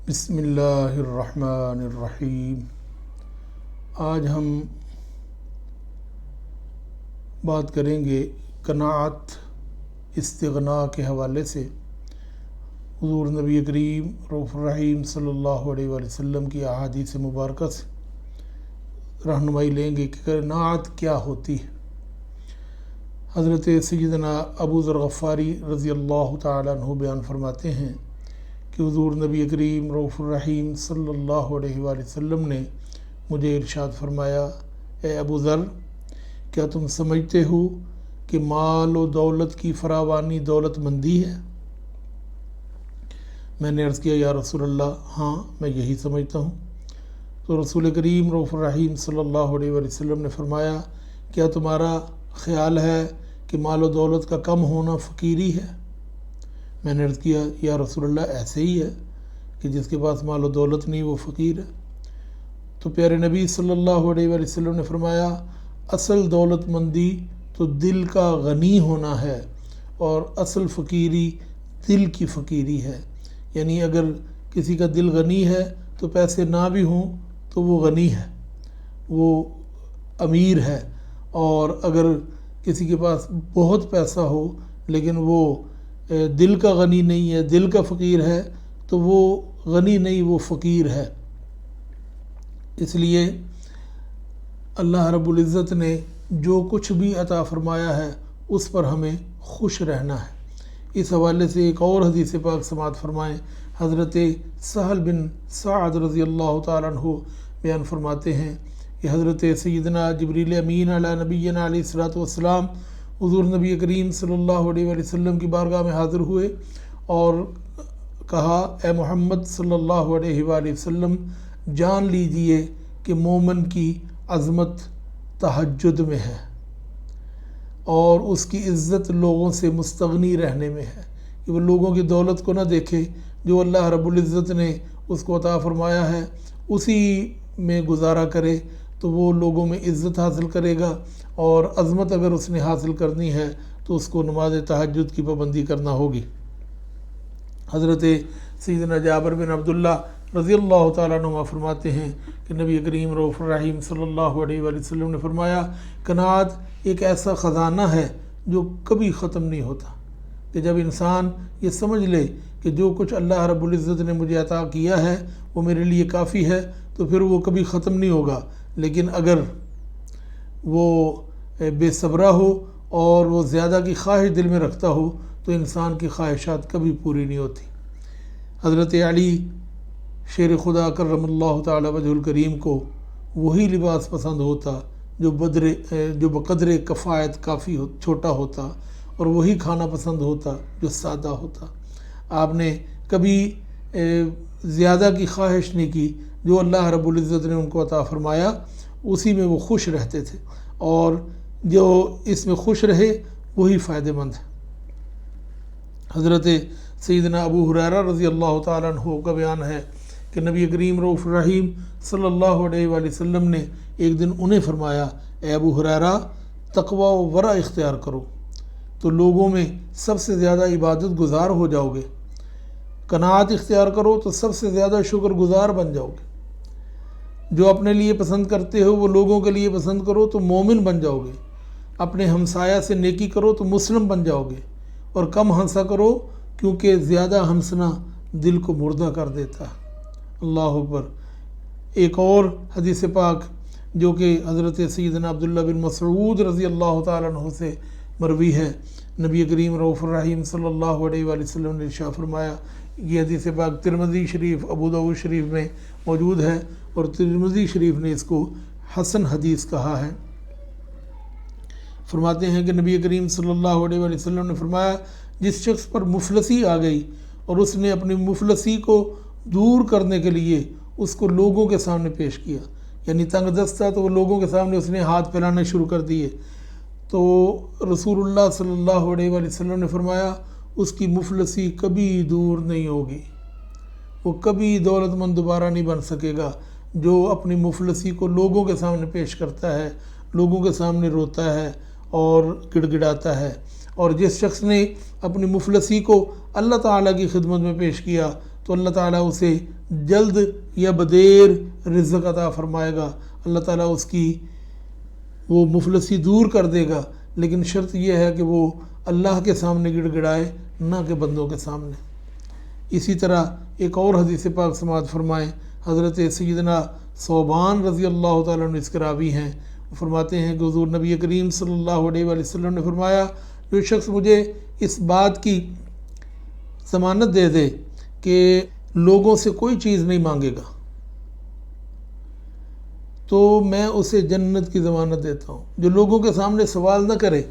بسم اللہ الرحمن الرحیم۔ آج ہم بات کریں گے قناعت استغنا کے حوالے سے۔ حضور نبی کریم رؤوف الرحیم صلی اللہ علیہ وآلہ وسلم کی احادیث مبارکہ سے رہنمائی لیں گے کہ قناعت کیا ہوتی ہے۔ حضرت سیدنا ابو ذر غفاری رضی اللہ تعالیٰ عنہ بیان فرماتے ہیں کہ حضور نبی کریم رؤوف الرحیم صلی اللہ علیہ وآلہ وسلم نے مجھے ارشاد فرمایا، اے ابو ذر، کیا تم سمجھتے ہو کہ مال و دولت کی فراوانی دولت مندی ہے؟ میں نے عرض کیا، یا رسول اللہ، ہاں میں یہی سمجھتا ہوں۔ تو رسول کریم رؤوف الرحیم صلی اللہ علیہ وآلہ وسلم نے فرمایا، کیا تمہارا خیال ہے کہ مال و دولت کا کم ہونا فقیری ہے؟ میں نے عرض کیا، یا رسول اللہ، ایسے ہی ہے کہ جس کے پاس مال و دولت نہیں وہ فقیر ہے۔ تو پیارے نبی صلی اللہ علیہ وآلہ وسلم نے فرمایا، اصل دولت مندی تو دل کا غنی ہونا ہے، اور اصل فقیری دل کی فقیری ہے۔ یعنی اگر کسی کا دل غنی ہے تو پیسے نہ بھی ہوں تو وہ غنی ہے، وہ امیر ہے، اور اگر کسی کے پاس بہت پیسہ ہو لیکن وہ دل کا غنی نہیں ہے، دل کا فقیر ہے، تو وہ غنی نہیں، وہ فقیر ہے۔ اس لیے اللہ رب العزت نے جو کچھ بھی عطا فرمایا ہے اس پر ہمیں خوش رہنا ہے۔ اس حوالے سے ایک اور حدیث پاک سماعت فرمائیں۔ حضرت سہل بن سعد رضی اللہ تعالیٰ عنہ بیان فرماتے ہیں کہ حضرت سیدنا جبریل امین علی نبینا علیہ الصلوۃ والسلام حضور نبی کریم صلی اللہ علیہ وآلہ وسلم کی بارگاہ میں حاضر ہوئے اور کہا، اے محمد صلی اللہ علیہ وآلہ وسلم، جان لیجئے کہ مومن کی عظمت تہجد میں ہے، اور اس کی عزت لوگوں سے مستغنی رہنے میں ہے، کہ وہ لوگوں کی دولت کو نہ دیکھے، جو اللہ رب العزت نے اس کو عطا فرمایا ہے اسی میں گزارا کرے تو وہ لوگوں میں عزت حاصل کرے گا، اور عظمت اگر اس نے حاصل کرنی ہے تو اس کو نماز تہجد کی پابندی کرنا ہوگی۔ حضرت سیدنا جابر بن عبداللہ رضی اللہ تعالیٰ عنہ فرماتے ہیں کہ نبی کریم رؤوف الرحیم صلی اللہ علیہ وآلہ وسلم نے فرمایا، قناعت ایک ایسا خزانہ ہے جو کبھی ختم نہیں ہوتا، کہ جب انسان یہ سمجھ لے کہ جو کچھ اللہ رب العزت نے مجھے عطا کیا ہے وہ میرے لیے کافی ہے، تو پھر وہ کبھی ختم نہیں ہوگا۔ لیکن اگر وہ بے صبرہ ہو اور وہ زیادہ کی خواہش دل میں رکھتا ہو تو انسان کی خواہشات کبھی پوری نہیں ہوتی۔ حضرت علی شیر خدا کرم اللہ تعالی وجہ الکریم کو وہی لباس پسند ہوتا جو بقدر کفایت کافی چھوٹا ہوتا، اور وہی کھانا پسند ہوتا جو سادہ ہوتا۔ آپ نے کبھی زیادہ کی خواہش نہیں کی، جو اللہ رب العزت نے ان کو عطا فرمایا اسی میں وہ خوش رہتے تھے، اور جو اس میں خوش رہے وہی فائدہ مند ہے۔ حضرت سیدنا ابو ہریرہ رضی اللہ تعالیٰ عنہ کا بیان ہے کہ نبی کریم رؤوف الرحیم صلی اللہ علیہ وآلہ وسلم نے ایک دن انہیں فرمایا، اے ابو ہریرہ، تقوی و ورع اختیار کرو تو لوگوں میں سب سے زیادہ عبادت گزار ہو جاؤ گے، قناعت اختیار کرو تو سب سے زیادہ شکر گزار بن جاؤ گے، جو اپنے لیے پسند کرتے ہو وہ لوگوں کے لیے پسند کرو تو مومن بن جاؤ گے، اپنے ہمسایہ سے نیکی کرو تو مسلم بن جاؤ گے، اور کم ہنسا کرو کیونکہ زیادہ ہنسنا دل کو مردہ کر دیتا ہے۔ اللہ اکبر۔ ایک اور حدیث پاک جو کہ حضرت سیدنا عبداللہ بن مسعود رضی اللہ تعالیٰ عنہ سے مروی ہے، نبی کریم رؤوف الرحیم صلی اللہ علیہ وآلہ وسلم نے ارشاد فرمایا، یہ حدیث پاک ترمذی شریف، ابو داؤد شریف میں موجود ہے، اور ترمذی شریف نے اس کو حسن حدیث کہا ہے۔ فرماتے ہیں کہ نبی کریم صلی اللہ علیہ وآلہ وسلم نے فرمایا، جس شخص پر مفلسی آ گئی اور اس نے اپنی مفلسی کو دور کرنے کے لیے اس کو لوگوں کے سامنے پیش کیا، یعنی تنگ دست تھا تو وہ لوگوں کے سامنے اس نے ہاتھ پھیلانے شروع کر دیے، تو رسول اللہ صلی اللہ علیہ وآلہ وسلم نے فرمایا، اس کی مفلسی کبھی دور نہیں ہوگی، وہ کبھی دولت مند دوبارہ نہیں بن سکے گا۔ جو اپنی مفلسی کو لوگوں کے سامنے پیش کرتا ہے، لوگوں کے سامنے روتا ہے اور گڑ گڑاتا ہے، اور جس شخص نے اپنی مفلسی کو اللہ تعالیٰ کی خدمت میں پیش کیا تو اللہ تعالیٰ اسے جلد یا بدیر رزق عطا فرمائے گا، اللہ تعالیٰ اس کی وہ مفلسی دور کر دے گا، لیکن شرط یہ ہے کہ وہ اللہ کے سامنے گڑ گڑائے، نہ کہ بندوں کے سامنے۔ اسی طرح ایک اور حدیث پاک سماعت فرمائیں، حضرت سیدنا ثوبان رضی اللہ تعالیٰ عنہ اس کے راوی ہیں، وہ فرماتے ہیں کہ حضور نبی کریم صلی اللہ علیہ وآلہ وسلم نے فرمایا، جو شخص مجھے اس بات کی ضمانت دے دے کہ لوگوں سے کوئی چیز نہیں مانگے گا تو میں اسے جنت کی ضمانت دیتا ہوں۔ جو لوگوں کے سامنے سوال نہ کرے،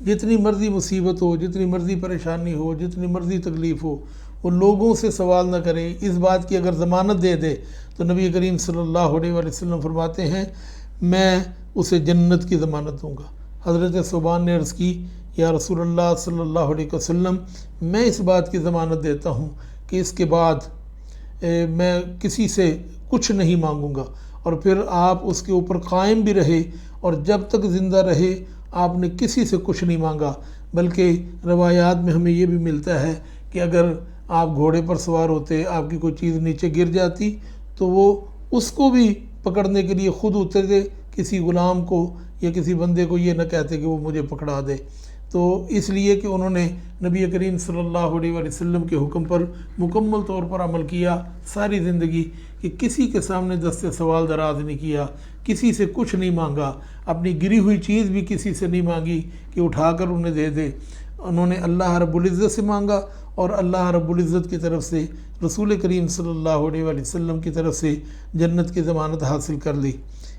جتنی مرضی مصیبت ہو، جتنی مرضی پریشانی ہو، جتنی مرضی تکلیف ہو، وہ لوگوں سے سوال نہ کرے، اس بات کی اگر ضمانت دے دے تو نبی کریم صلی اللہ علیہ وآلہ وسلم فرماتے ہیں میں اسے جنت کی ضمانت دوں گا۔ حضرت ثوبان نے عرض کی، یا رسول اللہ صلی اللہ علیہ وسلم، میں اس بات کی ضمانت دیتا ہوں کہ اس کے بعد میں کسی سے کچھ نہیں مانگوں گا، اور پھر آپ اس کے اوپر قائم بھی رہے اور جب تک زندہ رہے آپ نے کسی سے کچھ نہیں مانگا، بلکہ روایات میں ہمیں یہ بھی ملتا ہے کہ اگر آپ گھوڑے پر سوار ہوتے، آپ کی کوئی چیز نیچے گر جاتی تو وہ اس کو بھی پکڑنے کے لیے خود اترتے، کسی غلام کو یا کسی بندے کو یہ نہ کہتے کہ وہ مجھے پکڑا دے۔ تو اس لیے کہ انہوں نے نبی کریم صلی اللہ علیہ وآلہ وسلم کے حکم پر مکمل طور پر عمل کیا ساری زندگی، کہ کسی کے سامنے دست سوال دراز نہیں کیا، کسی سے کچھ نہیں مانگا، اپنی گری ہوئی چیز بھی کسی سے نہیں مانگی کہ اٹھا کر انہیں دے دے۔ انہوں نے اللہ رب العزت سے مانگا اور اللہ رب العزت کی طرف سے رسول کریم صلی اللہ علیہ وآلہ وسلم کی طرف سے جنت کی ضمانت حاصل کر لی۔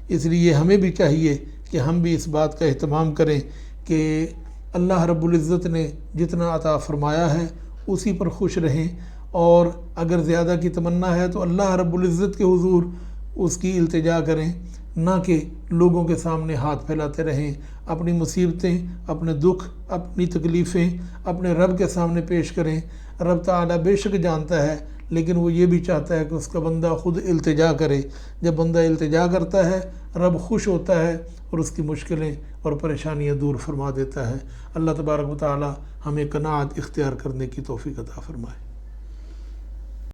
اس لیے ہمیں بھی چاہیے کہ ہم بھی اس بات کا اہتمام کریں کہ اللہ رب العزت نے جتنا عطا فرمایا ہے اسی پر خوش رہیں، اور اگر زیادہ کی تمنا ہے تو اللہ رب العزت کے حضور اس کی التجا کریں، نہ کہ لوگوں کے سامنے ہاتھ پھیلاتے رہیں، اپنی مصیبتیں، اپنے دکھ، اپنی تکلیفیں اپنے رب کے سامنے پیش کریں۔ رب تعالیٰ بے شک جانتا ہے، لیکن وہ یہ بھی چاہتا ہے کہ اس کا بندہ خود التجا کرے۔ جب بندہ التجا کرتا ہے رب خوش ہوتا ہے اور اس کی مشکلیں اور پریشانیاں دور فرما دیتا ہے۔ اللہ تبارک و تعالیٰ ہمیں قناعت اختیار کرنے کی توفیق عطا فرمائے۔